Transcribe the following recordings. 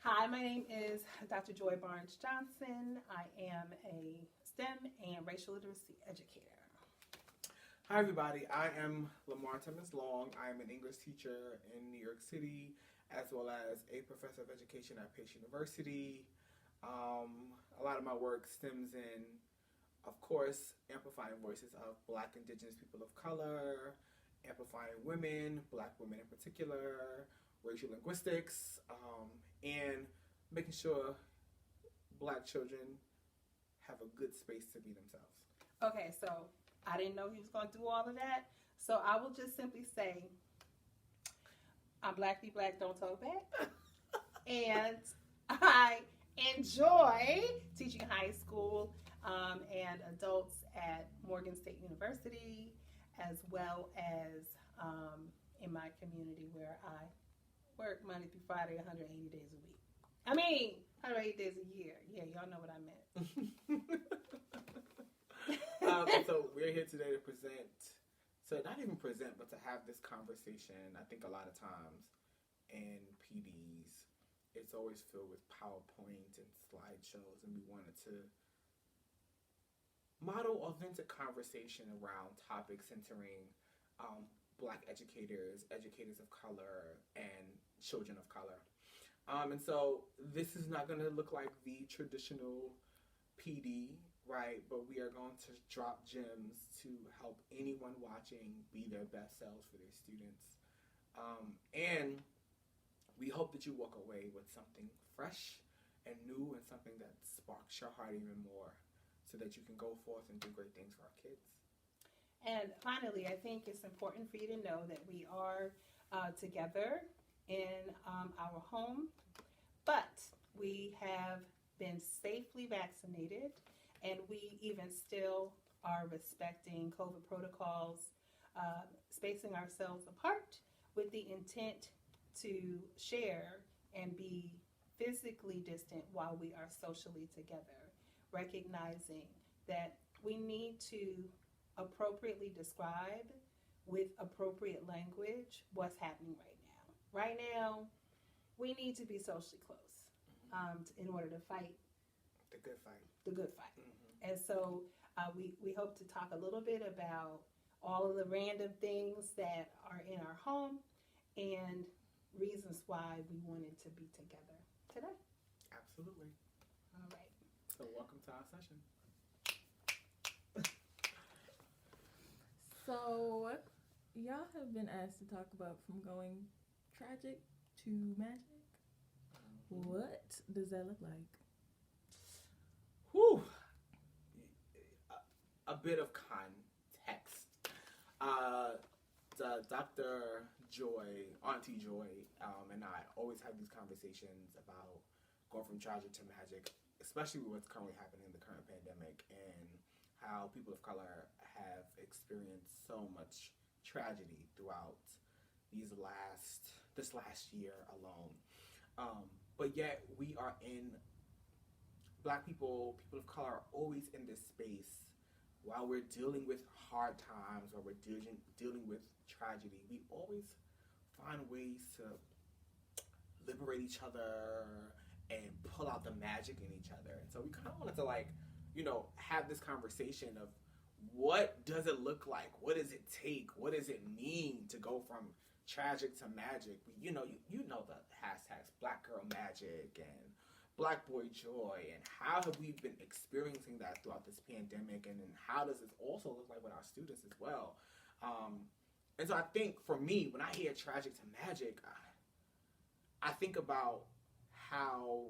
Hi, my name is Dr. Joy Barnes Johnson. I am a STEM and racial literacy educator. Hi, everybody. I am Lamar Timmons-Long. I am an English teacher in New York City, as well as a professor of education at Pace University. A lot of my work stems in, of course, amplifying voices of Black, Indigenous people of color, amplifying women, Black women in particular, racial linguistics, and making sure Black children have a good space to be themselves. Okay, so I didn't know he was going to do all of that. So I will just simply say, I'm Black, be Black, don't talk back. And I enjoy teaching high school and adults at Morgan State University, as well as in my community where I work Monday through Friday, 180 days a week. 180 days a year. Yeah, y'all know what I meant. So we're here today to not even present, but to have this conversation. I think a lot of times in PDs, it's always filled with PowerPoint and slideshows, and we wanted to model authentic conversation around topics centering Black educators, educators of color, and children of color. And so this is not going to look like the traditional PD, right? But we are going to drop gems to help anyone watching be their best selves for their students. And we hope that you walk away with something fresh and new and something that sparks your heart even more so that you can go forth and do great things for our kids. And finally, I think it's important for you to know that we are together in our home, but we have been safely vaccinated, and we even still are respecting COVID protocols, spacing ourselves apart with the intent to share and be physically distant while we are socially together, recognizing that we need to appropriately describe with appropriate language what's happening right now. Right now, we need to be socially close in order to fight the good fight. The good fight. Mm-hmm. And so we hope to talk a little bit about all of the random things that are in our home and reasons why we wanted to be together today. Absolutely. All right. So welcome to our session. So, y'all have been asked to talk about from going tragic to magic. What does that look like? Whew. A bit of context. Dr. Joy, Auntie Joy, and I always have these conversations about going from tragic to magic, especially with what's currently happening in the current pandemic and how people of color have experienced so much tragedy throughout this last year alone. But yet we are Black people of color are always in this space while we're dealing with hard times, while we're dealing with tragedy. We always find ways to liberate each other and pull out the magic in each other. And so we kind of wanted to have this conversation of what does it look like? What does it take? What does it mean to go from tragic to magic? You know the hashtags Black Girl Magic and Black Boy Joy, and how have we been experiencing that throughout this pandemic, and then how does this also look like with our students as well? And so I think for me, when I hear tragic to magic, I think about how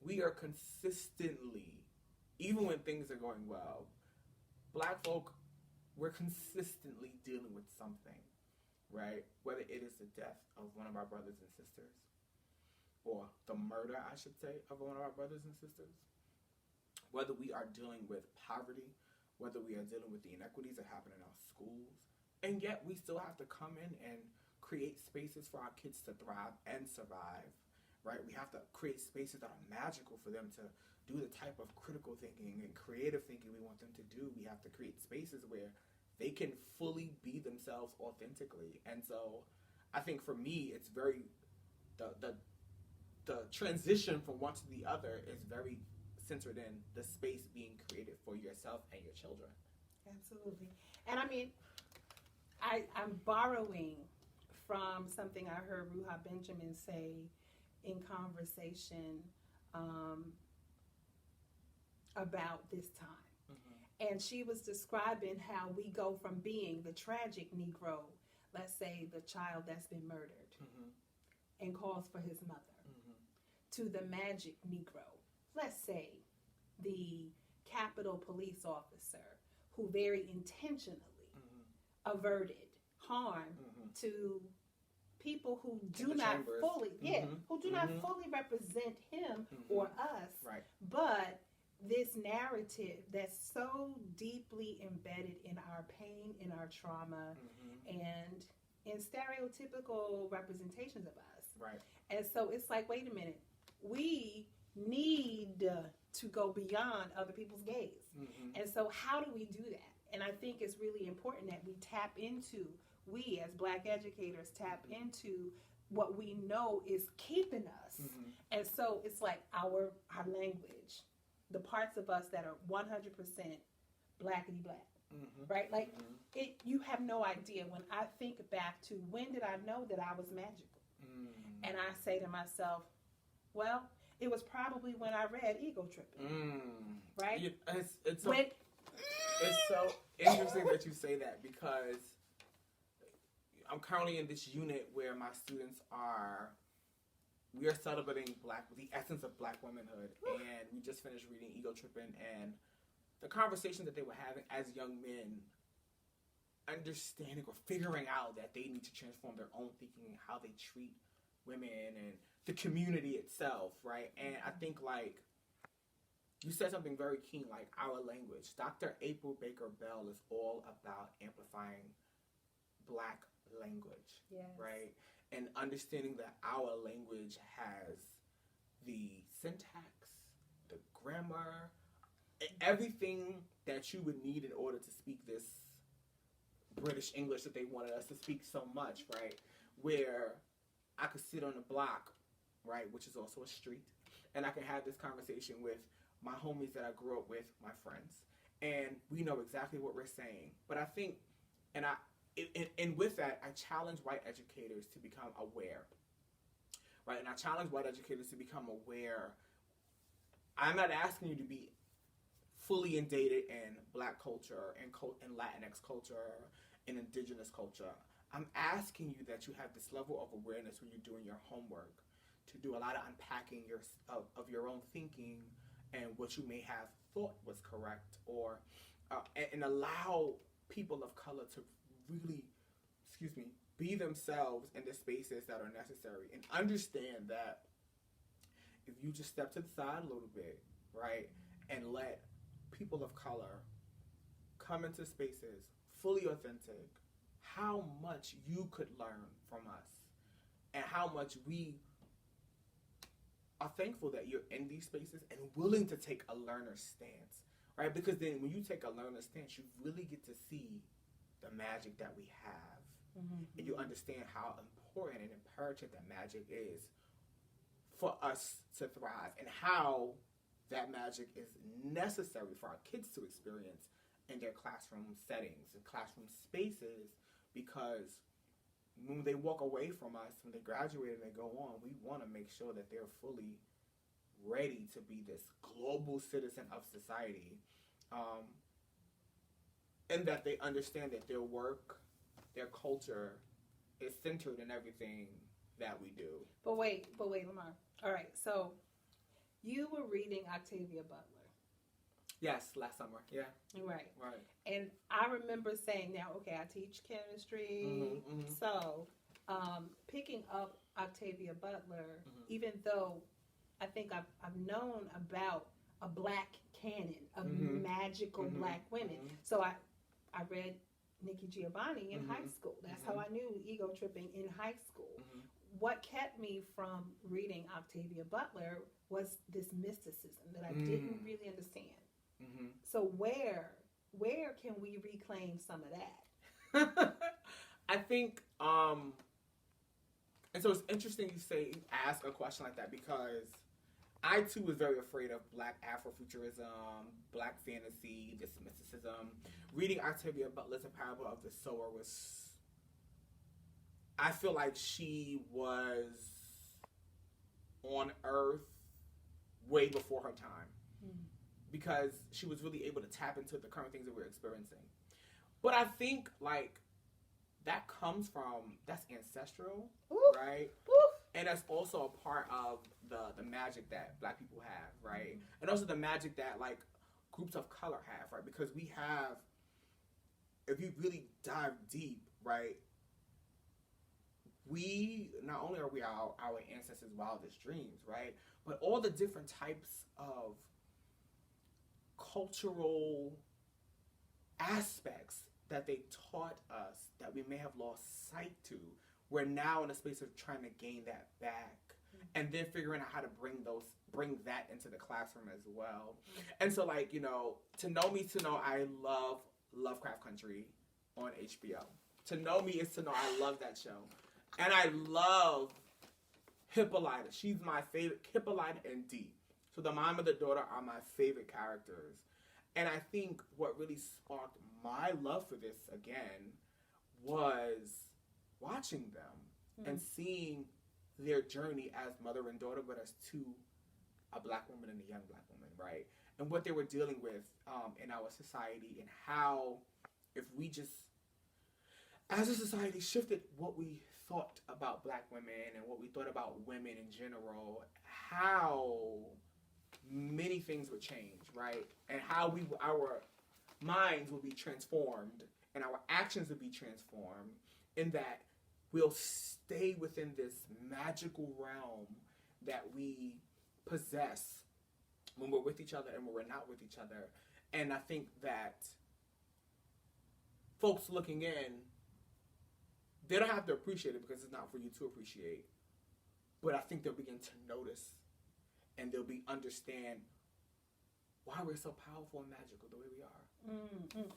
we are consistently, even when things are going well, Black folk, we're consistently dealing with something, right? Whether it is the death of one of our brothers and sisters, or the murder, I should say, of one of our brothers and sisters, whether we are dealing with poverty, whether we are dealing with the inequities that happen in our schools, and yet we still have to come in and create spaces for our kids to thrive and survive, right? We have to create spaces that are magical for them to do the type of critical thinking and creative thinking we want them to do. We have to create spaces where they can fully be themselves authentically. And so I think for me, it's very, the transition from one to the other is very centered in the space being created for yourself and your children. Absolutely. And I mean, I'm borrowing from something I heard Ruha Benjamin say in conversation about this time. Mm-hmm. And she was describing how we go from being the tragic Negro, let's say the child that's been murdered, mm-hmm. and calls for his mother, mm-hmm. to the magic Negro, let's say the Capitol police officer who very intentionally mm-hmm. averted harm mm-hmm. to people who do not chambers. Fully, yeah, mm-hmm. who do not mm-hmm. fully represent him mm-hmm. or us, right. But this narrative that's so deeply embedded in our pain, in our trauma, mm-hmm. and in stereotypical representations of us. Right. And so it's like, wait a minute, we need to go beyond other people's gaze. Mm-hmm. And so how do we do that? And I think it's really important that we tap into, we as Black educators tap into what we know is keeping us. Mm-hmm. And so it's like our language, the parts of us that are 100% blackity black, mm-hmm. right? Like mm-hmm. You have no idea. When I think back to when did I know that I was magical? Mm-hmm. And I say to myself, well, it was probably when I read Ego Tripping, right? It's so interesting that you say that, because I'm currently in this unit where my students we are celebrating the essence of Black womanhood, and we just finished reading Ego Tripping, and the conversation that they were having as young men, understanding or figuring out that they need to transform their own thinking and how they treat women and the community itself, right? And I think, like, you said something very key, like our language. Dr. April Baker Bell is all about amplifying Black language, yes. right? And understanding that our language has the syntax, the grammar, everything that you would need in order to speak this British English that they wanted us to speak so much, right? Where I could sit on a block, right, which is also a street, and I can have this conversation with my homies that I grew up with, my friends, and we know exactly what we're saying. But I think, and with that, I challenge white educators to become aware, right? And I challenge white educators to become aware. I'm not asking you to be fully inundated in Black culture and Latinx culture and indigenous culture. I'm asking you that you have this level of awareness when you're doing your homework, to do a lot of unpacking of your own thinking and what you may have thought was correct, or and allow people of color to really, be themselves in the spaces that are necessary, and understand that if you just step to the side a little bit, right, and let people of color come into spaces fully authentic, how much you could learn from us, and how much we are thankful that you're in these spaces and willing to take a learner stance, right? Because then when you take a learner stance, you really get to see the magic that we have, mm-hmm. and you understand how important and imperative that magic is for us to thrive, and how that magic is necessary for our kids to experience in their classroom settings and classroom spaces, because when they walk away from us, when they graduate and they go on, we want to make sure that they're fully ready to be this global citizen of society, and that they understand that their work, their culture is centered in everything that we do. But wait, Lamar. All right, so you were reading Octavia Butler. Yes, last summer. Yeah. Right. Right. And I remember saying, now, okay, I teach chemistry, mm-hmm, mm-hmm. So picking up Octavia Butler, mm-hmm. even though I think I've known about a Black canon of mm-hmm. magical mm-hmm. Black women. Mm-hmm. So I read Nikki Giovanni in mm-hmm. high school. That's mm-hmm. how I knew Ego Tripping in high school. Mm-hmm. What kept me from reading Octavia Butler was this mysticism that I didn't really understand. Mm-hmm. So where can we reclaim some of that? I think And so it's interesting you ask a question like that, because I too was very afraid of Black Afrofuturism, Black fantasy, this mysticism. Reading Octavia Butler's A Parable of the Sower was, I feel like she was on Earth way before her time, because she was really able to tap into the current things that we're experiencing. But I think like that comes from, that's ancestral, right? And that's also a part of the magic that Black people have, right? And also the magic that like groups of color have, right? Because we have, if you really dive deep, right, we, not only are we our ancestors' wildest dreams, right, but all the different types of cultural aspects that they taught us that we may have lost sight to, we're now in a space of trying to gain that back, and then figuring out how to bring that into the classroom as well. And so, like, you know, to know me to know I love Lovecraft Country on HBO. To know me is to know I love that show. And I love Hippolyta. She's my favorite. Hippolyta and Dee. So the mom and the daughter are my favorite characters. And I think what really sparked my love for this again was watching them and seeing their journey as mother and daughter, but as a Black woman and a young Black woman, right? And what they were dealing with in our society, and how if we just, as a society, shifted what we thought about Black women and what we thought about women in general, how many things would change, right? And how our minds will be transformed and our actions will be transformed, in that we'll stay within this magical realm that we possess when we're with each other and when we're not with each other. And I think that folks looking in, they don't have to appreciate it because it's not for you to appreciate. But I think they'll begin to notice, and they'll understand why we're so powerful and magical the way we are.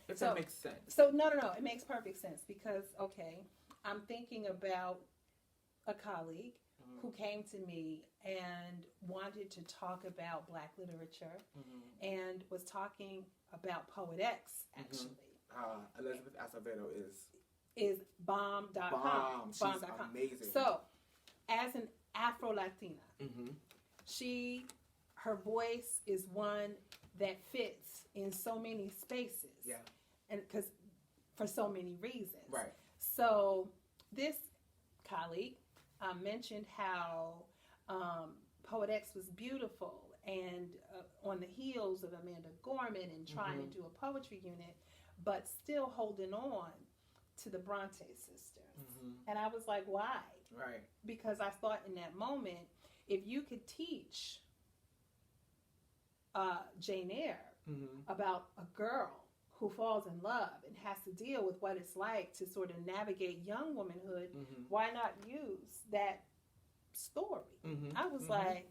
If that makes sense. So no, it makes perfect sense, because I'm thinking about a colleague who came to me and wanted to talk about Black literature, and was talking about Poet X, actually. Elizabeth Acevedo is bomb.com. Bomb. She's amazing. So, as an Afro-Latina, her voice is one that fits in so many spaces. Yeah. And because for so many reasons. Right. So, this colleague mentioned how Poet X was beautiful, and on the heels of Amanda Gorman, and trying to do a poetry unit, but still holding on to the Bronte sisters. And I was like, why? Right. Because I thought in that moment, if you could teach Jane Eyre about a girl who falls in love and has to deal with what it's like to sort of navigate young womanhood, why not use that story? I was like,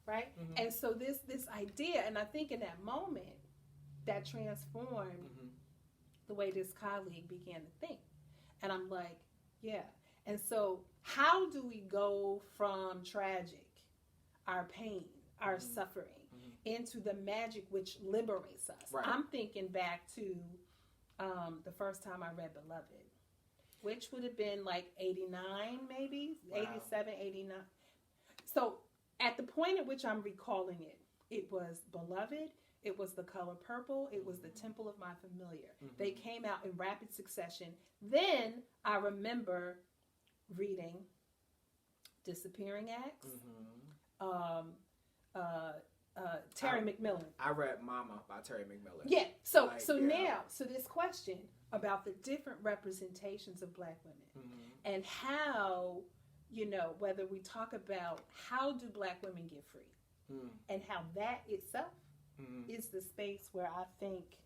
right? And so this idea, and I think in that moment, that transformed the way this colleague began to think. And I'm like, yeah. And so how do we go from tragic, our pain, our suffering, into the magic which liberates us? Right. I'm thinking back to the first time I read Beloved, which would have been like 89 maybe, 87, 89. So at the point at which I'm recalling it, it was Beloved, it was The Color Purple, it was The Temple of My Familiar. They came out in rapid succession. Then I remember reading Disappearing Acts, Terry McMillan. I read Mama by Terry McMillan. Yeah. So now, this question about the different representations of Black women, and how, whether we talk about how do Black women get free, and how that itself is the space where I think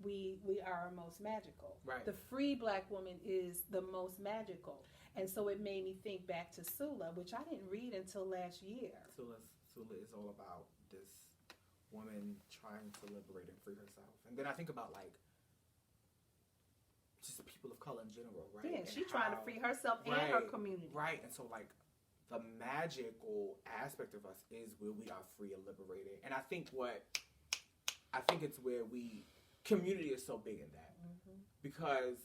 we are our most magical. Right. The free Black woman is the most magical. And so it made me think back to Sula, which I didn't read until last year. Sula is all about this woman trying to liberate and free herself. And then I think about, like, just people of color in general, right? Yeah, And she's trying to free herself and right, her community. Right, and so like the magical aspect of us is where we are free and liberated. And I think it's where community is so big in that. Mm-hmm. Because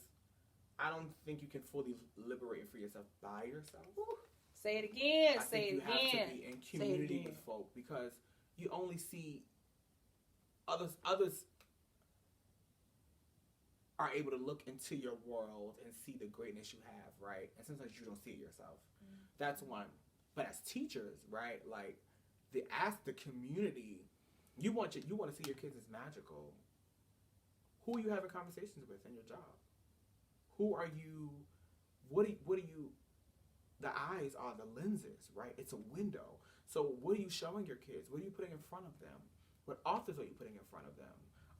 I don't think you can fully liberate and free yourself by yourself. Ooh, say it again. I think you have to be in community again. with folk, because you only see others are able to look into your world and see the greatness you have, right? And sometimes you don't see it yourself. Mm-hmm. That's one. But as teachers, right, like the community, you want to see your kids as magical. Who are you having conversations with in your job? Who are you? What do you? The eyes are the lenses, right? It's a window. So what are you showing your kids? What are you putting in front of them? What authors are you putting in front of them?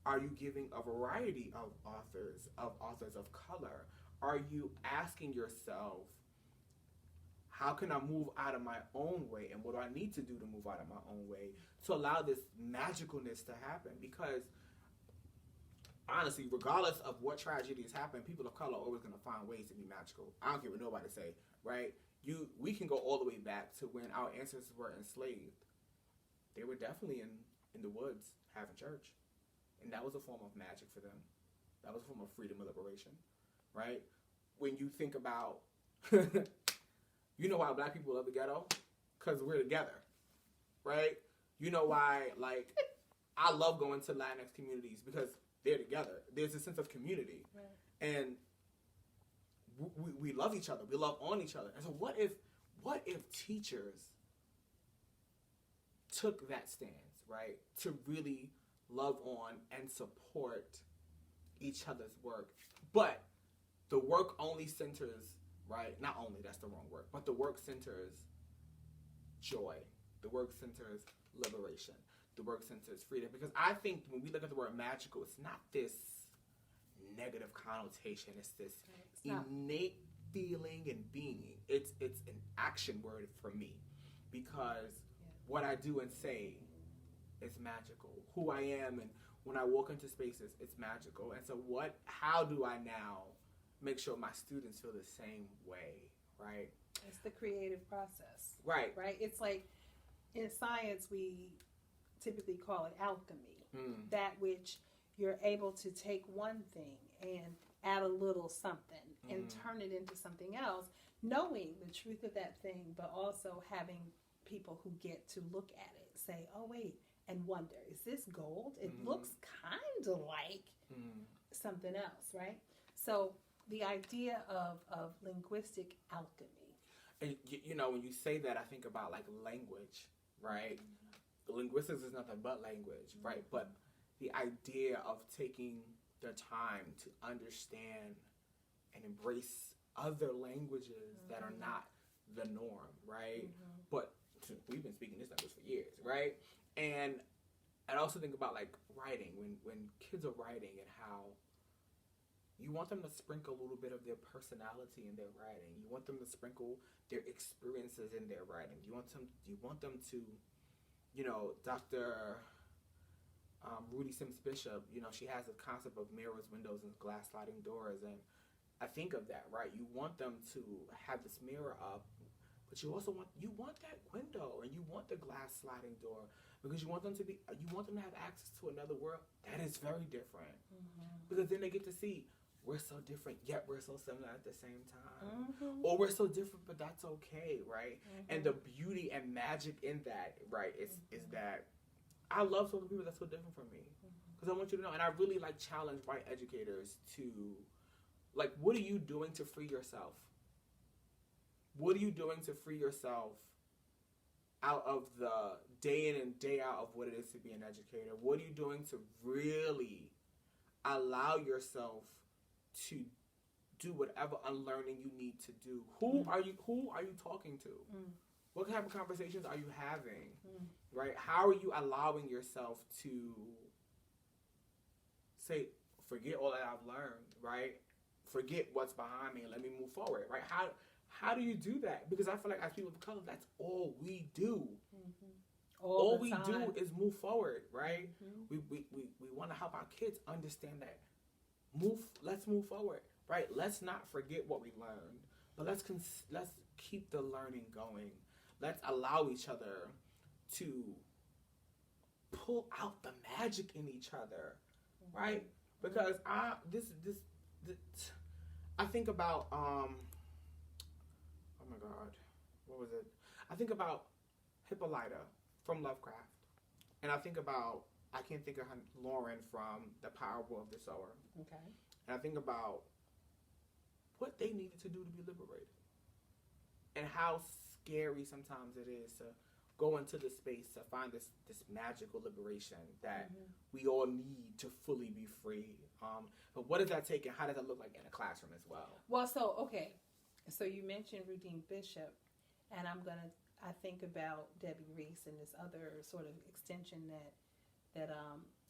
Are you giving a variety of authors of color? Are you asking yourself, how can I move out of my own way? And what do I need to do to move out of my own way to allow this magicalness to happen? Because honestly, regardless of what tragedies happen, people of color are always going to find ways to be magical. I don't care what nobody say, right? We can go all the way back to when our ancestors were enslaved. They were definitely in the woods having church. And that was a form of magic for them. That was a form of freedom and liberation, right? When you think about, you know why black people love the ghetto? Because we're together, right? You know why, like, I love going to Latinx communities because they're together. There's a sense of community. Right. And we love each other. We love on each other. And so what if teachers took that stance, right, to really love on and support each other's work, but the work only centers, right, not only, that's the wrong word, but the work centers joy, the work centers liberation, the work centers freedom. Because I think when we look at the word magical, it's not this negative connotation, it's this innate feeling and being. It's an action word for me, because what I do and say is magical. Who I am and when I walk into spaces, it's magical. And so how do I now make sure my students feel the same way, right? It's the creative process. Right. Right? It's like in science, we typically call it alchemy. That which you're able to take one thing and add a little something and turn it into something else, knowing the truth of that thing, but also having people who get to look at it, say, oh, wait, and wonder, is this gold? It looks kind of like something else, right? So the idea of linguistic alchemy. And, you know, when you say that, I think about, like, language, right? Linguistics is nothing but language, right? But the idea of taking the time to understand and embrace other languages that are not the norm, right? But we've been speaking this language for years, right? And I also think about, like, writing, when kids are writing, and how you want them to sprinkle a little bit of their personality in their writing. You want them to sprinkle their experiences in their writing. You want them to, you know, Dr. Rudy Sims Bishop, you know, she has a concept of mirrors, windows, and glass sliding doors. And I think of that, right? You want them to have this mirror up, but you also want that window, and you want the glass sliding door, because you want them to have access to another world that is very different. Because then they get to see, we're so different, yet we're so similar at the same time. Or we're so different, but that's okay, right? And the beauty and magic in that, right, is that I love talking to people that's so different from me. Because I want you to know, and I really, like, challenge white educators to, like, what are you doing to free yourself? What are you doing to free yourself out of the day in and day out of what it is to be an educator? What are you doing to really allow yourself to do whatever unlearning you need to do? Who are you talking to? What kind of conversations are you having? Right? How are you allowing yourself to say, forget all that I've learned, right? Forget what's behind me and let me move forward, right? How do you do that? Because I feel like as people of color, that's all we do. All we do is move forward, right? We want to help our kids understand that. Let's move forward. right? Let's not forget what we learned, but let's keep the learning going. Let's allow each other to pull out the magic in each other, right? Because I think about oh my God, what was it? I think about Hippolyta from Lovecraft, and I think about, I can't think of Lauren from The Parable of the Sower. Okay. And I think about what they needed to do to be liberated, and how scary sometimes it is to go into the space to find this magical liberation that we all need to fully be free. But what does that take, and how does that look like in a classroom as well? Well, so you mentioned Rudine Bishop, and I think about Debbie Reese and this other sort of extension that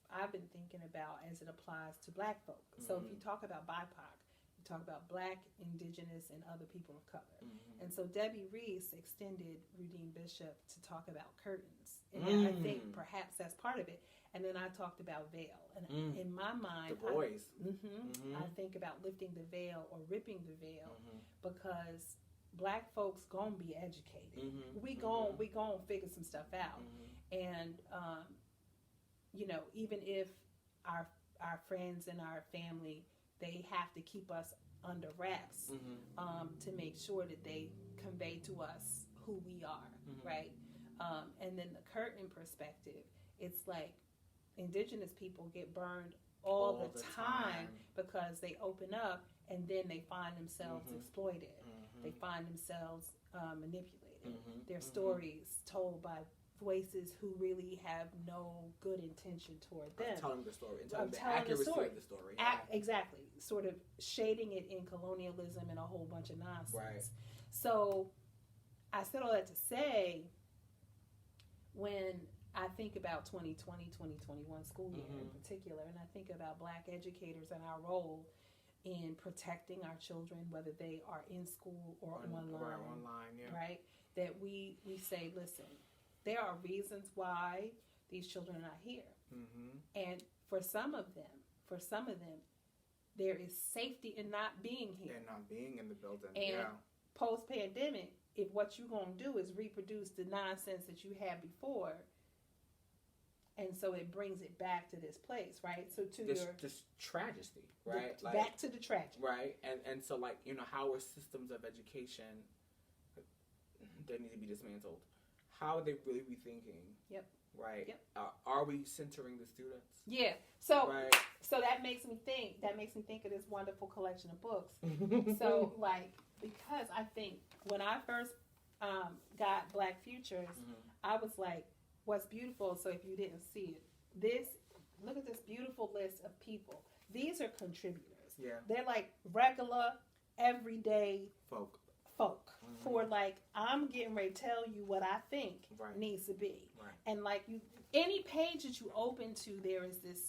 I've been thinking about as it applies to Black folk. So if you talk about BIPOC, you talk about Black, Indigenous, and other people of color. And so Debbie Reese extended Rudine Bishop to talk about curtains. And I think perhaps that's part of it. And then I talked about veil. And in my mind, the boys. I think about lifting the veil or ripping the veil because Black folks gonna be educated. We gonna figure some stuff out. And you know, even if our friends and our family, they have to keep us under wraps to make sure that they convey to us who we are, right? And then the curtain perspective, it's like Indigenous people get burned all the time because they open up and then they find themselves exploited. They find themselves manipulated. Their stories told by voices who really have no good intention toward them. Telling the story. And telling the accuracy of the story. Exactly. Sort of shading it in colonialism and a whole bunch of nonsense. Right. So I said all that to say, when I think about 2020, 2021 school year in particular, and I think about Black educators and our role in protecting our children, whether they are in school or online, right? That we say, listen, there are reasons why these children are not here. And for some of them, there is safety in not being here. And not being in the building. And post-pandemic, if what you're going to do is reproduce the nonsense that you had before, and so it brings it back to this place, right? So to this tragedy, right? Back to the tragedy. Right. And so, like, you know, how are systems of education that need to be dismantled? How are they really rethinking? Yep. Right. Yep. Are we centering the students? Yeah. So so that makes me think. That makes me think of this wonderful collection of books. So like, because I think when I first got Black Futures, I was like, what's beautiful? So if you didn't see it, look at this beautiful list of people. These are contributors. Yeah. They're like regular, everyday folk. For like, I'm getting ready to tell you what I think needs to be. Right. And like any page that you open to, there is this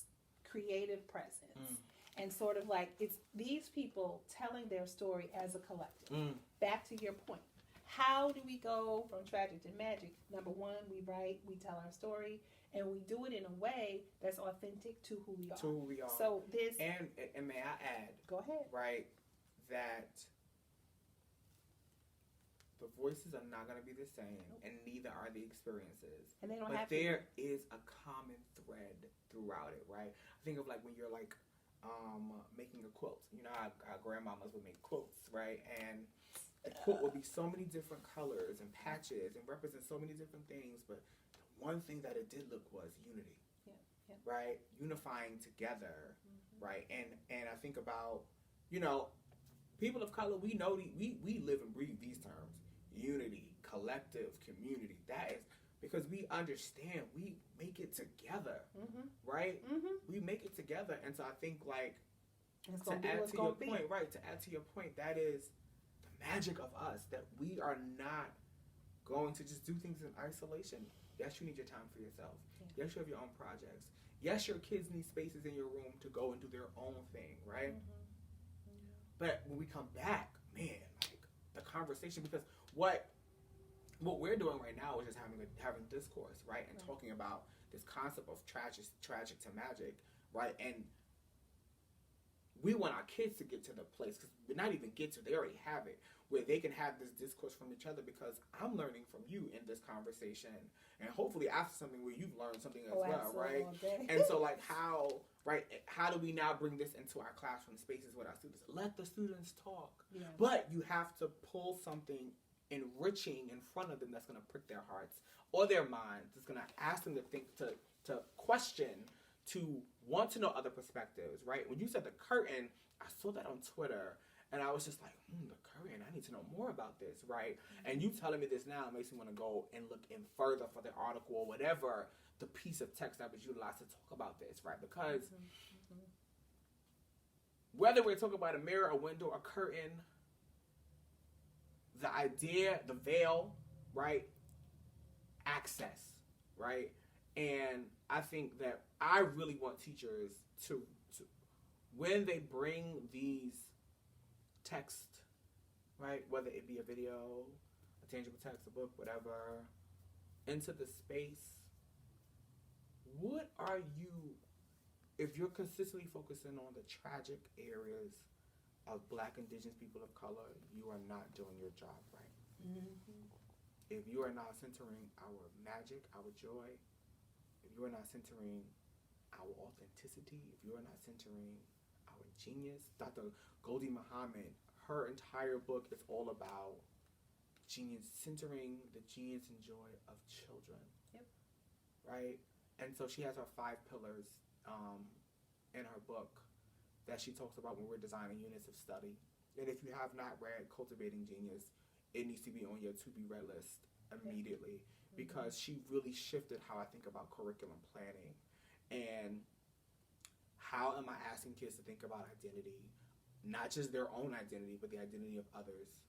creative presence. And sort of like, it's these people telling their story as a collective. Back to your point. How do we go from tragic to magic? Number one, we write, we tell our story, and we do it in a way that's authentic to who we are. So this... And may I add... Go ahead. Right, that... the voices are not going to be the same, and neither are the experiences. And they don't have to. But there is a common thread throughout it, right? I think of like when you're like making a quilt. You know how our grandmamas would make quilts, right? And the quilt would be so many different colors and patches and represent so many different things. But the one thing that it did look was unity, right? Unifying together, right? And I think about, you know, people of color. We know we live and breathe these terms. Unity, collective, community. That is because we understand we make it together, right? We make it together, and so I think like to add to your point, that is the magic of us, that we are not going to just do things in isolation. Yes, you need your time for yourself. Yes, you have your own projects. Yes, your kids need spaces in your room to go and do their own thing, right? But when we come back, man, like the conversation, because what we're doing right now is just having discourse, right? And talking about this concept of tragic to magic, right? And we want our kids to get to the place, because we're not even get to, they already have it, where they can have this discourse from each other, because I'm learning from you in this conversation, and hopefully after something where you've learned something as well, right? And so like how do we now bring this into our classroom spaces with our students? Let the students talk. Yeah. But you have to pull something enriching in front of them that's going to prick their hearts or their minds. It's going to ask them to think, to question, to want to know other perspectives, right? When you said the curtain, I saw that on Twitter, and I was just like, the curtain, I need to know more about this, right? Mm-hmm. And you telling me this now makes me want to go and look in further for the article or whatever, the piece of text that was utilized to talk about this, right? Because whether we're talking about a mirror, a window, a curtain, the idea, the veil, right? Access, right? And I think that I really want teachers to when they bring these text, right? Whether it be a video, a tangible text, a book, whatever, into the space, what are you, if you're consistently focusing on the tragic areas of Black, Indigenous people of color, you are not doing your job right. Mm-hmm. If you are not centering our magic, our joy, if you are not centering our authenticity, if you are not centering our genius, Dr. Goldie Muhammad, her entire book is all about genius, centering the genius and joy of children. Yep. Right? And so she has her 5 pillars in her book that she talks about when we're designing units of study. And if you have not read Cultivating Genius, it needs to be on your to-be-read list immediately, because she really shifted how I think about curriculum planning and how am I asking kids to think about identity, not just their own identity, but the identity of others,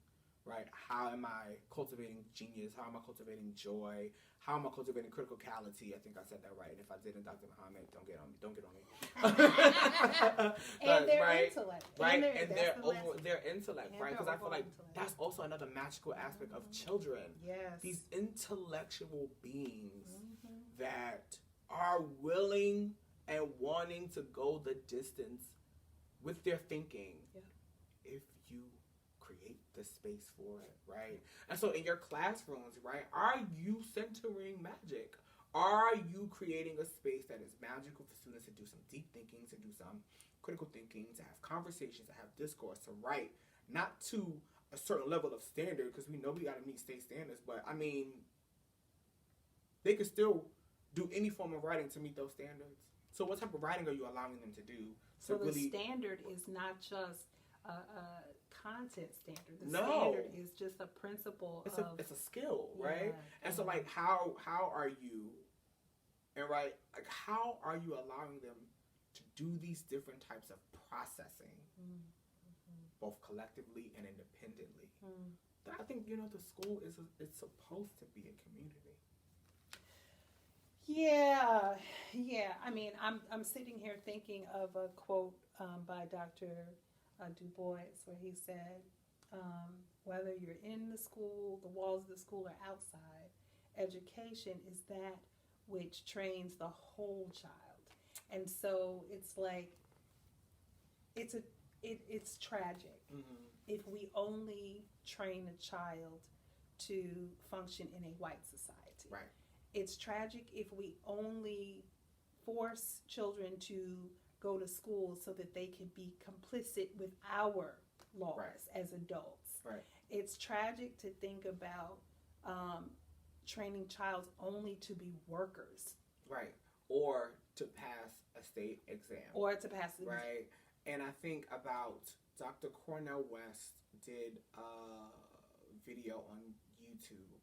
right? How am I cultivating genius? How am I cultivating joy? How am I cultivating criticality? I think I said that right. And if I didn't, Dr. Muhammad, don't get on me. Don't get on me. And their intellect. Right? And their intellect, right? Because I feel like that's also another magical aspect of children. Yes. These intellectual beings that are willing and wanting to go the distance with their thinking. Yeah. If you create the space for it, right? And so in your classrooms, right, are you centering magic? Are you creating a space that is magical for students to do some deep thinking, to do some critical thinking, to have conversations, to have discourse, to write, not to a certain level of standard, because we know we got to meet state standards, but I mean, they could still do any form of writing to meet those standards. So what type of writing are you allowing them to do? So the standard is not just a content standard. The standard is just a principle. It's a skill, right? And so like how are you, and right, like how are you allowing them to do these different types of processing, both collectively and independently? I think the school is supposed to be a community. Yeah. I mean, I'm sitting here thinking of a quote by Dr. Du Bois, where he said, whether you're in the school, the walls of the school, or outside, education is that which trains the whole child. And so it's like, it's tragic if we only train a child to function in a white society. Right. It's tragic if we only force children to go to school so that they can be complicit with our laws as adults. Right. It's tragic to think about training child only to be workers. Right. Or to pass a state exam. Right. And I think about Dr. Cornel West did a video on YouTube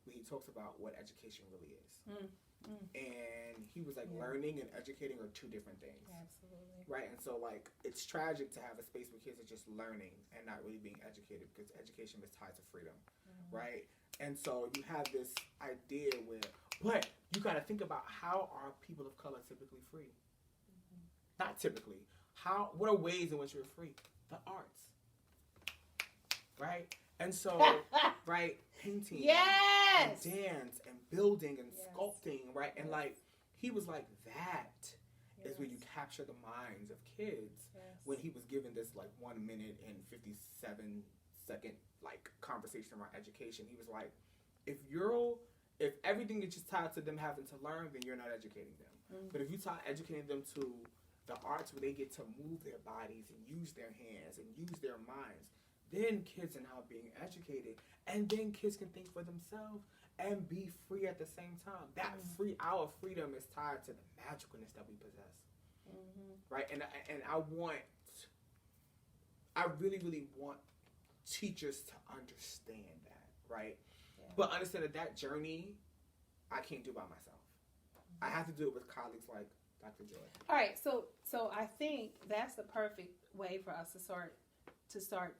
where he talks about what education really is. And he was like, learning and educating are 2 different things. Absolutely. Right? And so like, it's tragic to have a space where kids are just learning and not really being educated, because education is tied to freedom. Right? And so you have this idea but you got to think about, how are people of color typically free? Not typically. What are ways in which we're free? The arts. Right? And so, right, painting, and dance, and building, and sculpting, right? And like, he was like, that is when you capture the minds of kids. When he was given this like 1 minute and 57-second like conversation around education, he was like, if everything is just tied to them having to learn, then you're not educating them. But if you start educating them to the arts where they get to move their bodies and use their hands and use their minds, then kids are now being educated, and then kids can think for themselves and be free at the same time. That our freedom is tied to the magicalness that we possess, right? And I really, really want teachers to understand that, right? Yeah. But understand that journey, I can't do by myself. I have to do it with colleagues like Dr. Joy. All right, so I think that's the perfect way for us to start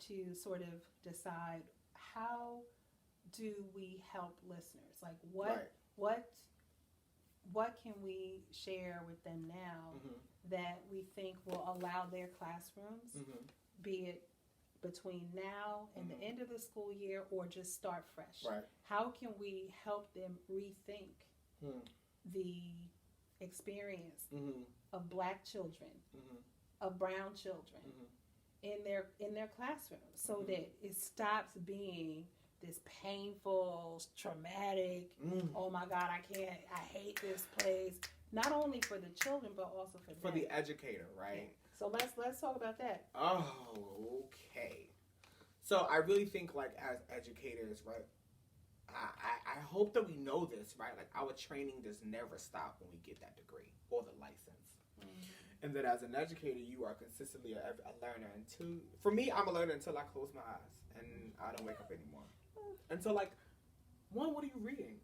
to sort of decide, how do we help listeners? Like what can we share with them now that we think will allow their classrooms, be it between now and the end of the school year or just start fresh? Right. How can we help them rethink the experience of Black children, of brown children in their classrooms, so that it stops being this painful, traumatic, oh my God, I hate this place, not only for the children but also for the educator, right? Yeah. So let's talk about that. Oh, okay. So I really think, like, as educators, right, I hope that we know this, right? Like, our training does never stop when we get that degree or the license. And that as an educator, you are consistently a learner for me, I'm a learner until I close my eyes and I don't wake up anymore. Until, like, what are you reading?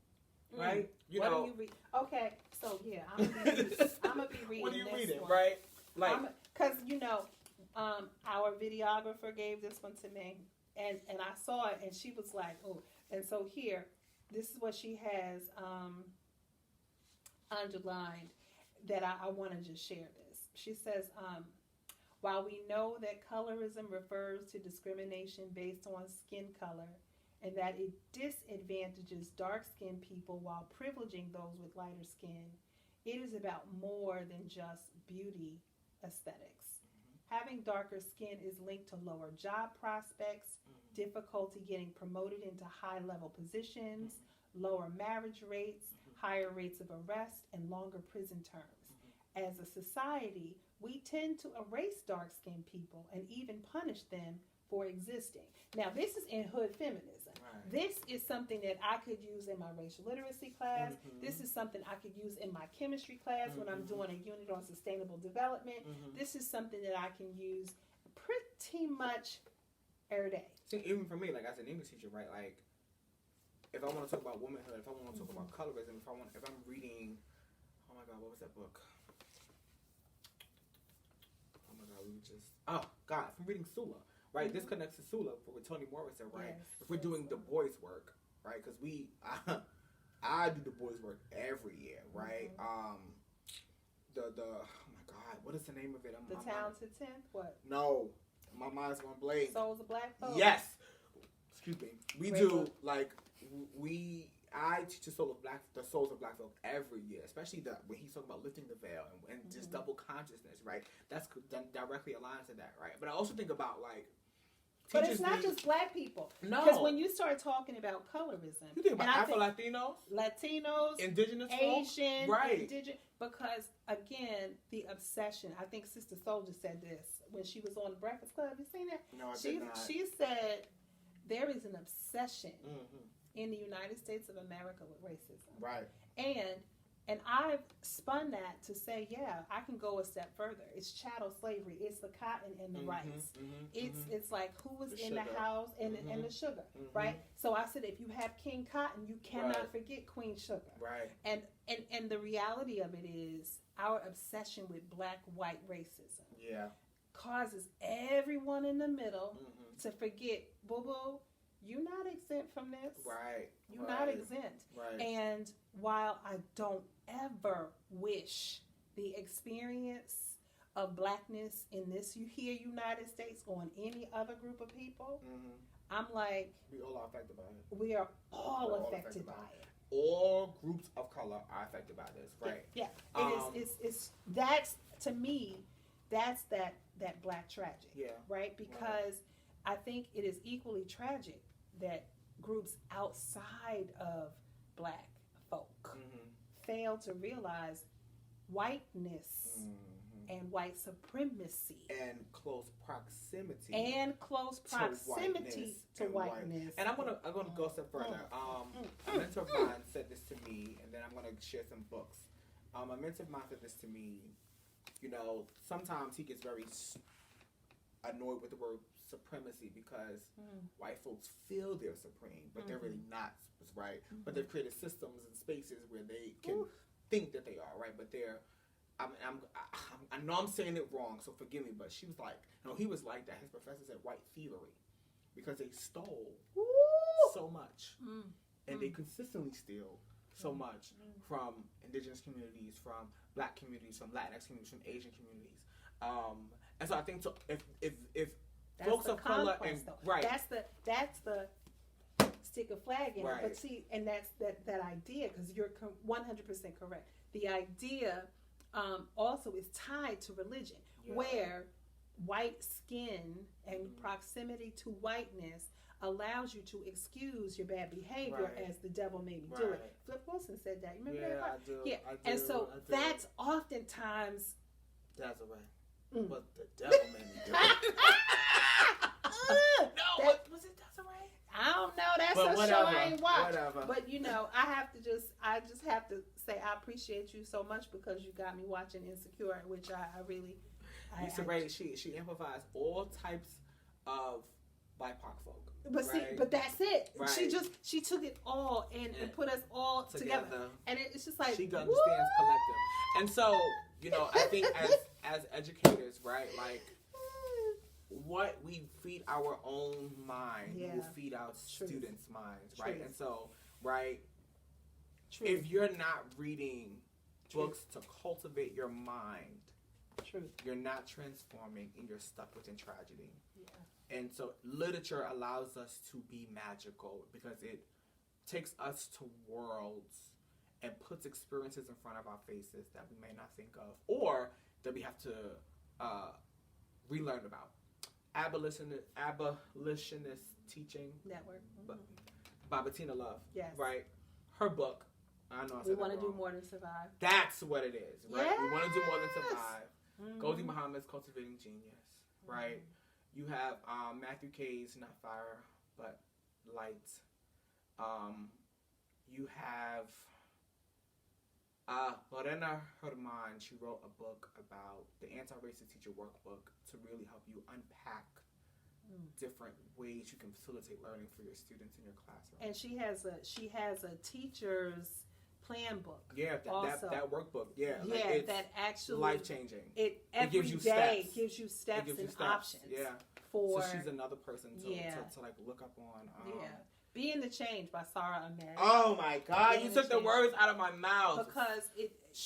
Right? What do you read? Okay, so yeah, I'm gonna be reading. What are you this reading, one. right? Like, because our videographer gave this one to me, and I saw it, and she was like, oh, and so here, this is what she has underlined that I want to just share this. She says, while we know that colorism refers to discrimination based on skin color, and that it disadvantages dark-skinned people while privileging those with lighter skin, it is about more than just beauty aesthetics. Having darker skin is linked to lower job prospects, difficulty getting promoted into high-level positions, lower marriage rates, higher rates of arrest, and longer prison terms. As a society, we tend to erase dark-skinned people and even punish them for existing. Now, this is in hood feminism. Right. This is something that I could use in my racial literacy class. This is something I could use in my chemistry class when I'm doing a unit on sustainable development. This is something that I can use pretty much every day. See, even for me, like, as an English teacher, right, like, if I want to talk about womanhood, if I want to talk about colorism, if I'm reading, oh my God, what was that book? Oh my God, if I'm reading Sula, right? This connects to Sula with Toni Morrison, right? Yes, if we're doing Du Bois work, right? Because I do Du Bois work every year, right? Oh my God, what is the name of it? The Talented 10th? What? No, my mind's going blank. Souls of Black Folk? Yes. Excuse me. We Great do book. like I teach the souls of black folk every year, especially when he's talking about lifting the veil and just double consciousness, right? That's directly aligned to that, right? But I also think about, like, but it's not just Black people. No. Because when you start talking about colorism, you think about Afro-Latinos, indigenous Asian, folk, right? Indigenous, because again, the obsession. I think Sister Soldier said this when she was on the Breakfast Club. You seen that? No, I did not. She said there is an obsession in the United States of America with racism, right? And I've spun that to say, yeah, I can go a step further. It's chattel slavery. It's the cotton and the rice. It's like who was in the house and the sugar, right? So I said, if you have King Cotton, you cannot forget Queen Sugar, right? And the reality of it is our obsession with black-white racism, causes everyone in the middle to forget, boo-boo, you're not exempt from this. Right. You're not exempt. Right. And while I don't ever wish the experience of Blackness in this United States on any other group of people, I'm like, we all are affected by it. We are all affected by it. all groups of color are affected by this, right? Yeah. It's that's, to me, that's that black tragic. Yeah. Right? Because I think it is equally tragic that groups outside of black folk fail to realize whiteness and white supremacy and close proximity to whiteness. And I'm gonna go a step further. A mentor of mine said this to me, and then I'm gonna share some books. A mentor of mine said this to me. You know, sometimes he gets very annoyed with the word supremacy because white folks feel they're supreme, but they're really not, right? But they've created systems and spaces where they can think that they are, right? But they're, I know I'm saying it wrong, so forgive me, but she was like, no, he was like that. His professor said white thievery because they stole so much, and they consistently steal so much from indigenous communities, from black communities, from Latinx communities, from Asian communities. And so I think if that's folks of color and that's the stick a flag in it. But see, and that's that idea, because you're 100% correct. The idea also is tied to religion, where white skin and proximity to whiteness allows you to excuse your bad behavior as the devil made me do it. Flip Wilson said that. You remember that part? I do. Yeah, and so that's oftentimes Desiree. But the devil made me do it. Was it Desiree? I don't know. That's but a whatever, show I ain't watched. Whatever. But you know, I just have to say I appreciate you so much because you got me watching Insecure, which I really. Issa Rae, she amplifies all types of BIPOC folk. But see, but that's it. Right. She took it all and put us all together. And it's just like, she understands collective. And so, you know, I think as educators, right, like what we feed our own mind, we will feed our students' minds, right? And so, right, if you're not reading books to cultivate your mind, you're not transforming and you're stuck within tragedy. Yeah. And so literature allows us to be magical because it takes us to worlds and puts experiences in front of our faces that we may not think of or that we have to relearn about. Abolitionist Teaching Network by Bettina Love. Yes. Right? Her book, I know I said We Want to wrong. Do More Than Survive. That's what it is, right? Yes. We want to do more than survive. Goldie Muhammad's Cultivating Genius, right? You have Matthew K's Not Fire, but Light. You have Lorena Herman. She wrote a book about the Anti-Racist Teacher Workbook to really help you unpack different ways you can facilitate learning for your students in your classroom. And she has a teacher's plan book. Yeah, that workbook. Yeah, like that actually life changing. It gives you day steps. gives you steps and options. Yeah. For so she's another person to like look up on. Being the Change by Sarah Ahmed. Oh my God! You took the words out of my mouth. Because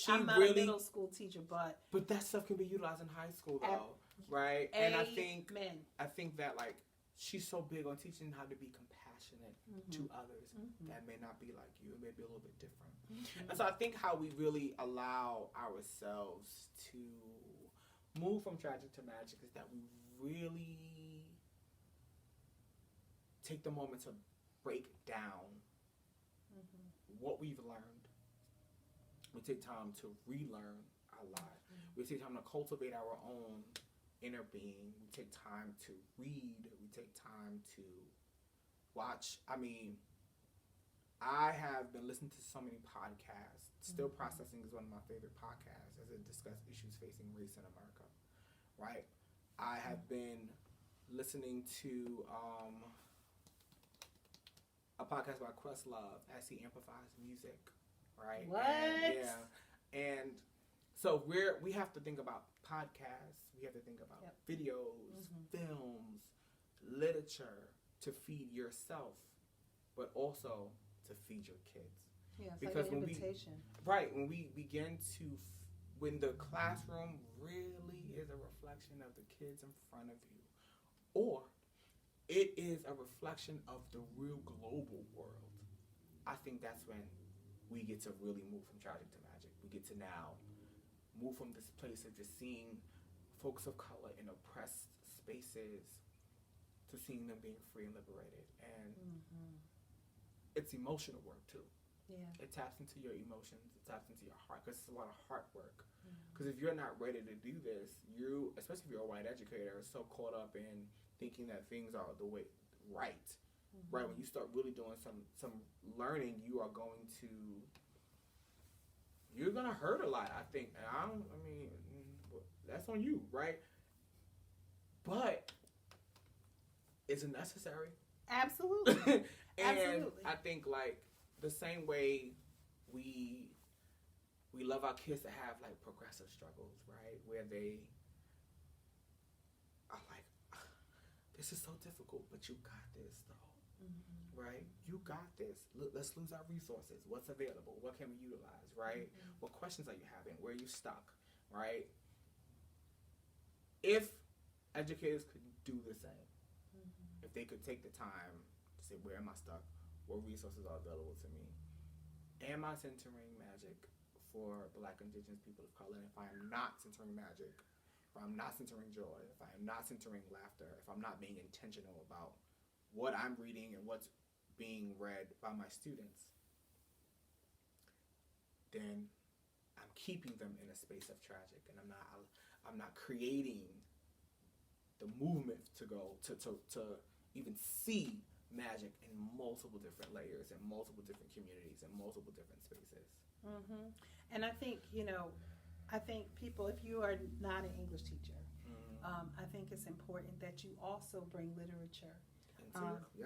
I'm not a middle school teacher, but that stuff can be utilized in high school though, right? And I think that like she's so big on teaching how to be compassionate to others that may not be like you. It may be a little bit different. And so I think how we really allow ourselves to move from tragic to magic is that we really take the moment to break down what we've learned. We take time to relearn a lot. We take time to cultivate our own inner being. We take time to read. We take time to watch. I mean, I have been listening to so many podcasts. Still Processing is one of my favorite podcasts as it discusses issues facing race in America, right? I have been listening to a podcast by Questlove as he amplifies music, right? What? And so we have to think about podcasts. We have to think about videos, films, literature to feed yourself, but also to feed your kids. Yeah, it's because like an invitation. When we begin to, when the classroom really is a reflection of the kids in front of you, or it is a reflection of the real global world, I think that's when we get to really move from tragic to magic. We get to now move from this place of just seeing folks of color in oppressed spaces to seeing them being free and liberated. And it's emotional work too. Yeah. It taps into your emotions. It taps into your heart, because it's a lot of heart work. Because if you're not ready to do this, you, especially if you're a white educator, are so caught up in thinking that things are the way right. Right, when you start really doing some learning, you're gonna hurt a lot, I think. And I mean, that's on you, right? But is it necessary? Absolutely. And Absolutely. I think, like, the same way we love our kids to have, like, progressive struggles, right? Where they are like, this is so difficult, but you got this, though. Right? You got this. Look, let's lose our resources. What's available? What can we utilize? Right? What questions are you having? Where are you stuck? Right? If educators could do the same, if they could take the time to say, where am I stuck? What resources are available to me? Am I centering magic for Black, Indigenous people of color? And if I am not centering magic, if I'm not centering joy, if I am not centering laughter, if I'm not being intentional about what I'm reading and what's being read by my students, then I'm keeping them in a space of tragic, and I'm not creating the movement to go to even see magic in multiple different layers, in multiple different communities, in multiple different spaces. And I think, people, if you are not an English teacher, I think it's important that you also bring literature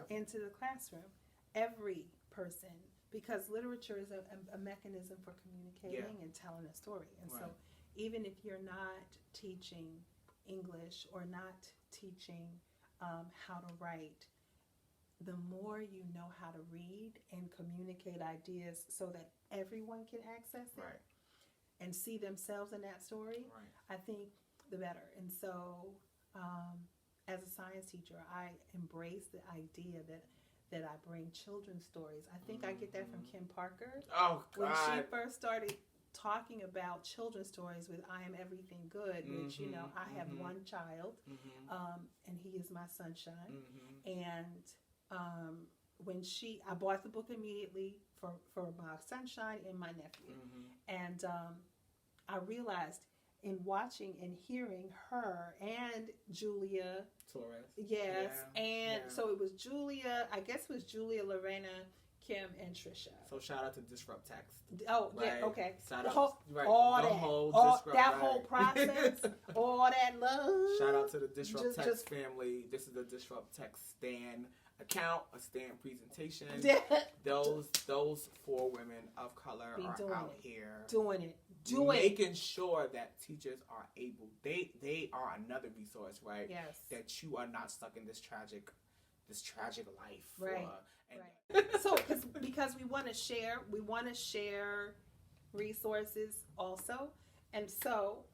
into the classroom. Every person, because literature is a mechanism for communicating and telling a story. And so even if you're not teaching English or not teaching how to write, the more you know how to read and communicate ideas so that everyone can access it and see themselves in that story, I think the better. And so as a science teacher, I embrace the idea that I bring children's stories. I think I get that from Kim Parker. Oh, God. When she first started talking about children's stories with I Am Everything Good, which, I have one child, and he is my sunshine. And when I bought the book immediately for my sunshine and my nephew. And I realized in watching and hearing her and Julia Torres. So it was Julia, I guess it was Julia, Lorena, Kim, and Trisha. So shout out to Disrupt Text. Oh, yeah, okay. Shout out, all that whole process, all that love. Shout out to the Disrupt Text family. This is the Disrupt Text Stan account, a Stan presentation. Those 4 women of color are out here making sure that teachers are able. They are another resource, right? Yes. That you are not stuck in this tragic life, right? So, because we want to share resources also, and so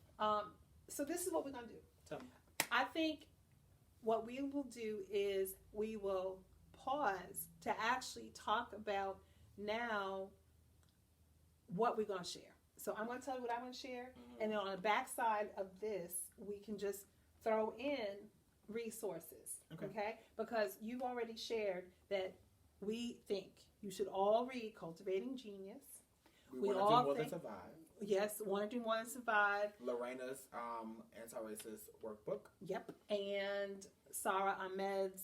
this is what we're gonna do. Tell me. I think what we will do is we will pause to actually talk about now what we're gonna share. So I'm going to tell you what I'm going to share, and then on the back side of this, we can just throw in resources, okay? Because you've already shared that we think you should all read Cultivating Genius. We want to do more than survive. Yes, want to do more than survive. Lorena's anti-racist workbook. Yep, and Sarah Ahmed's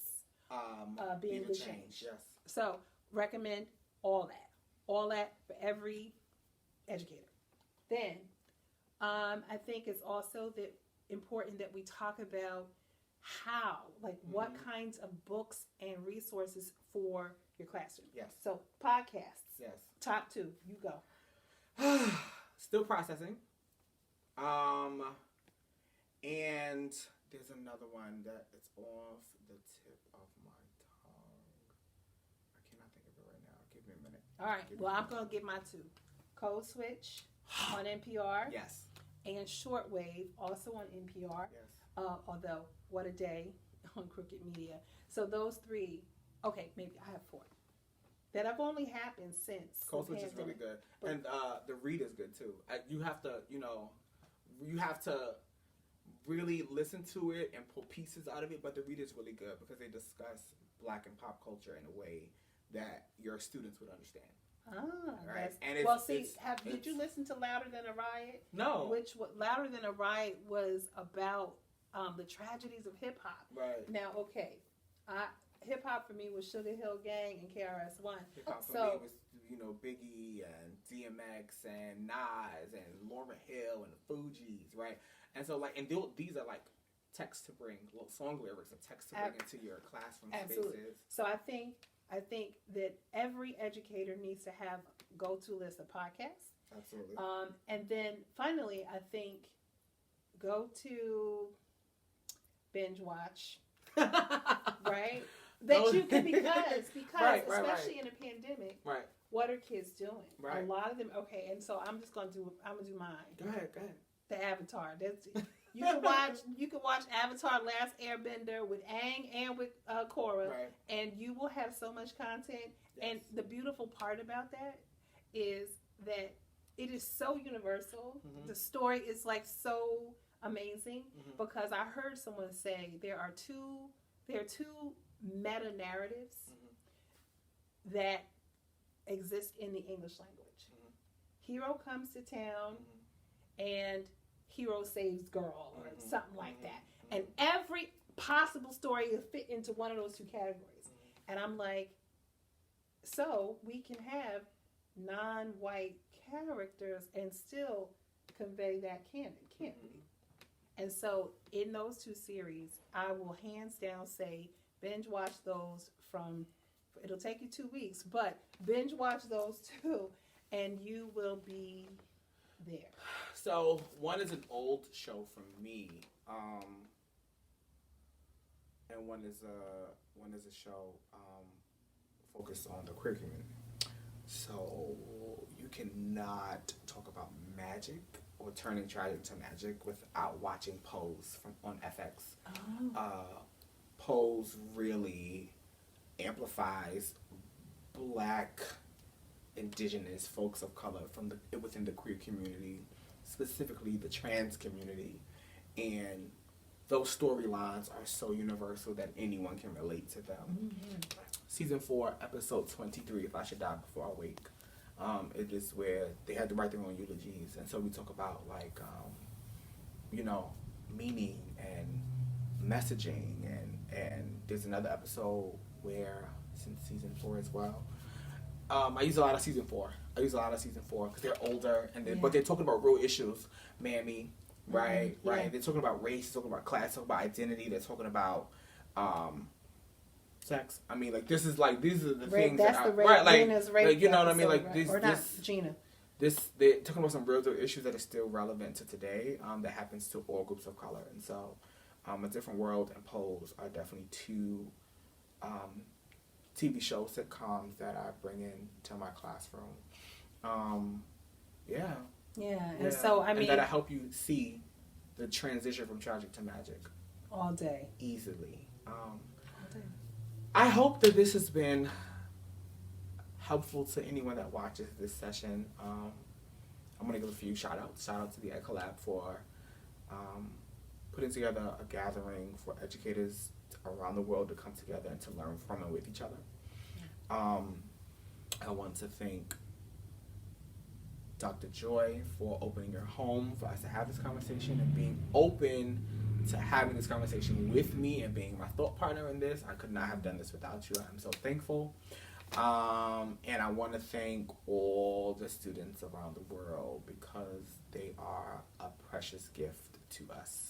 Being the Change. Yes. So recommend all that for every educator. Then, I think it's also important that we talk about how, what kinds of books and resources for your classroom. Yes. So, podcasts. Yes. Top 2. You go. Still processing. And there's another one that is off the tip of my tongue. I cannot think of it right now. Give me a minute. All right. I'm going to give my 2. Code Switch on NPR. Yes. And Shortwave, also on NPR. Yes. Although, What a Day on Crooked Media. So those 3, okay, maybe I have 4. that have only happened since Code the Switch is really pandemic. good, and the read is good too. You have to, you have to really listen to it and pull pieces out of it. But the read is really good because they discuss Black and pop culture in a way that your students would understand. Right. And it's, well, see, it's, did you listen to Louder Than a Riot? No. Louder Than a Riot was about the tragedies of hip hop. Right. Now, okay, hip hop for me was Sugar Hill Gang and KRS-One. Hip hop for me was, Biggie and DMX and Nas and Lauryn Hill and the Fugees, right? And so, and these are like text to bring, song lyrics and text to bring into your classroom spaces. So I think that every educator needs to have a go-to list of podcasts. Absolutely. And then finally, I think go to binge watch, right? That you can because right, especially in a pandemic, right? What are kids doing? Right. A lot of them. Okay, and so I'm gonna do mine. Go ahead. The Avatar. That's you can watch Avatar: Last Airbender with Aang and with Korra, right. and you will have so much content. Yes. And the beautiful part about that is that it is so universal. Mm-hmm. The story is like so amazing because I heard someone say there are two meta narratives that exist in the English language. Hero comes to town and hero saves girl or something like that. And every possible story will fit into one of those two categories. And I'm like, so we can have non-white characters and still convey that canon, can't we? And so in those two series, I will hands down say binge watch those it'll take you 2 weeks, but binge watch those two and you will be there. So one is an old show from me, and one is a show focused on the queer community. So you cannot talk about magic or turning tragic to magic without watching Pose on FX. Oh. Pose really amplifies Black, Indigenous folks of color within the queer community, specifically the trans community, and those storylines are so universal that anyone can relate to them. Mm-hmm. Season 4, episode 23, If I Should Die Before I Wake. It is where they had to write their own eulogies, and so we talk about meaning and messaging, and there's another episode where it's in season 4 as well. I use a lot of season 4 because they're older but they're talking about real issues, mammy, right? Mm-hmm. Right. They're talking about race, talking about class, talking about identity. They're talking about sex. I mean, these are the things that's that Gina's rape. You know what I mean? Gina. They're talking about some real issues that are still relevant to today. That happens to all groups of color, and so A Different World and Pose are definitely two TV show sitcoms that I bring into my classroom. And so I mean, and that I help you see the transition from tragic to magic all day easily. I hope that this has been helpful to anyone that watches this session. I'm gonna give a few shout outs. Shout out to the Ed Collab for putting together a gathering for educators around the world to come together and to learn from and with each other. I want to thank Dr. Joy for opening your home for us to have this conversation and being open to having this conversation with me and being my thought partner in this. I could not have done this without you. I'm so thankful. And I want to thank all the students around the world because they are a precious gift to us.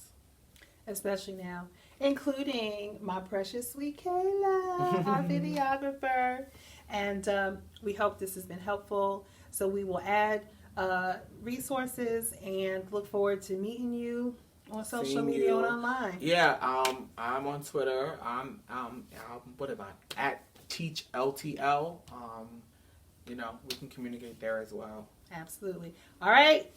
Especially now, including my precious sweet Kayla, our videographer. And we hope this has been helpful. So we will add resources and look forward to meeting you on social media and online. Yeah, I'm on Twitter. What am I? At TeachLTL. We can communicate there as well. Absolutely. All right.